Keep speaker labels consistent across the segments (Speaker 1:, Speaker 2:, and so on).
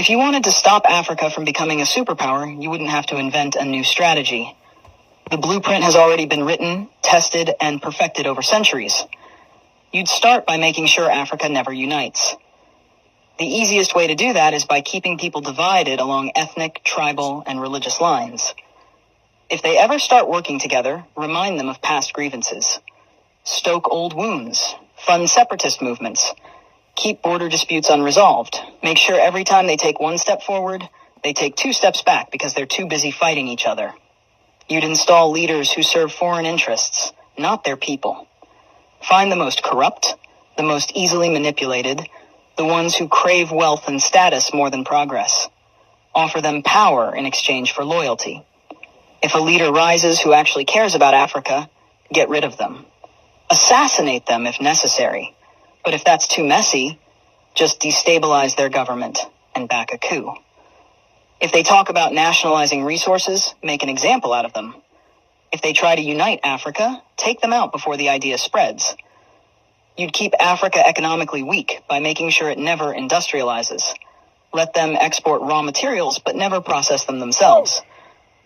Speaker 1: If you wanted to stop Africa from becoming a superpower, you wouldn't have to invent a new strategy. The blueprint has already been written, tested, and perfected over centuries. You'd start by making sure Africa never unites. The easiest way to do that is by keeping people divided along ethnic, tribal, and religious lines. If they ever start working together, remind them of past grievances. Stoke old wounds. Fund separatist movements. Keep border disputes unresolved. Make sure every time they take one step forward, they take 2 steps back because they're too busy fighting each other. You'd install leaders who serve foreign interests, not their people. Find the most corrupt, the most easily manipulated, the ones who crave wealth and status more than progress. Offer them power in exchange for loyalty. If a leader rises who actually cares about Africa, get rid of them. Assassinate them if necessary. But if that's too messy, just destabilize their government and back a coup. If they talk about nationalizing resources, make an example out of them. If they try to unite Africa, take them out before the idea spreads. You'd keep Africa economically weak by making sure it never industrializes. Let them export raw materials, but never process them themselves.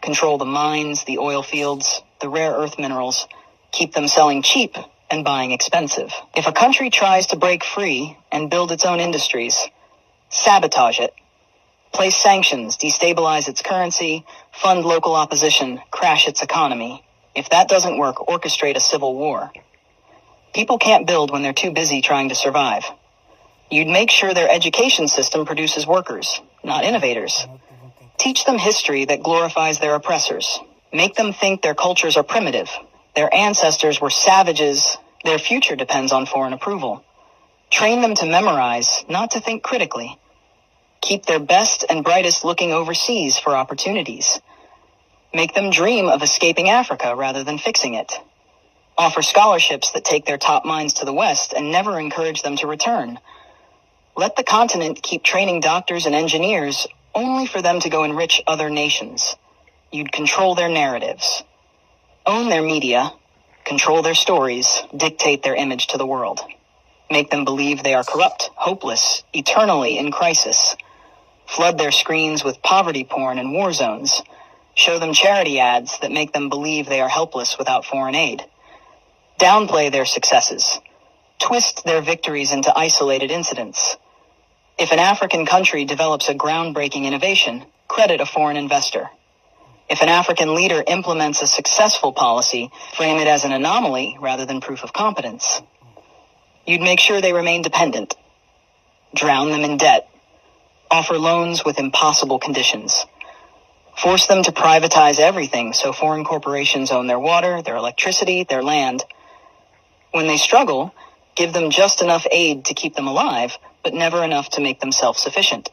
Speaker 1: Control the mines, the oil fields, the rare earth minerals. Keep them selling cheap and buying expensive. If a country tries to break free and build its own industries, sabotage it. Place sanctions, destabilize its currency, fund local opposition, crash its economy. If that doesn't work, orchestrate a civil war. People can't build when they're too busy trying to survive. You'd make sure their education system produces workers, not innovators. Teach them history that glorifies their oppressors. Make them think their cultures are primitive. Their ancestors were savages. Their future depends on foreign approval. Train them to memorize, not to think critically. Keep their best and brightest looking overseas for opportunities. Make them dream of escaping Africa rather than fixing it. Offer scholarships that take their top minds to the West and never encourage them to return. Let the continent keep training doctors and engineers only for them to go enrich other nations. You'd control their narratives. Own their media. Control their stories. Dictate their image to the world. Make them believe they are corrupt, hopeless, eternally in crisis. Flood their screens with poverty porn and war zones. Show them charity ads that make them believe they are helpless without foreign aid. Downplay their successes. Twist their victories into isolated incidents. If an African country develops a groundbreaking innovation, credit a foreign investor. If an African leader implements a successful policy, frame it as an anomaly rather than proof of competence. You'd make sure they remain dependent. Drown them in debt. Offer loans with impossible conditions. Force them to privatize everything so foreign corporations own their water, their electricity, their land. When they struggle, give them just enough aid to keep them alive, but never enough to make them self-sufficient.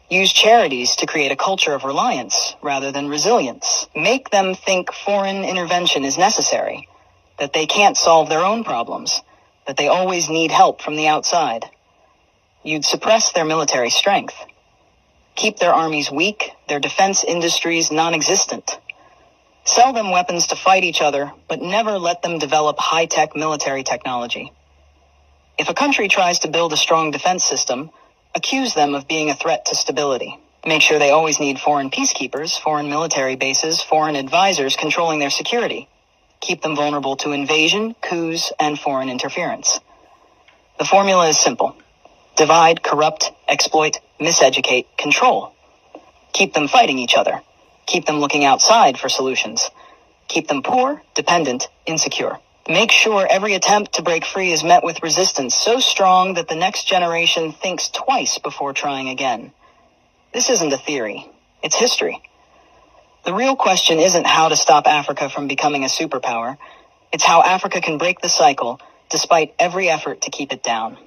Speaker 1: Use charities to create a culture of reliance rather than resilience. Make them think foreign intervention is necessary, that they can't solve their own problems, that they always need help from the outside. You'd suppress their military strength. Keep their armies weak, their defense industries non-existent. Sell them weapons to fight each other, but never let them develop high-tech military technology. If a country tries to build a strong defense system, accuse them of being a threat to stability. Make sure they always need foreign peacekeepers, foreign military bases, foreign advisors controlling their security. Keep them vulnerable to invasion, coups, and foreign interference. The formula is simple. Divide, corrupt, exploit, miseducate, control. Keep them fighting each other. Keep them looking outside for solutions. Keep them poor, dependent, insecure. Make sure every attempt to break free is met with resistance so strong that the next generation thinks twice before trying again. This isn't a theory. It's history. The real question isn't how to stop Africa from becoming a superpower. It's how Africa can break the cycle despite every effort to keep it down.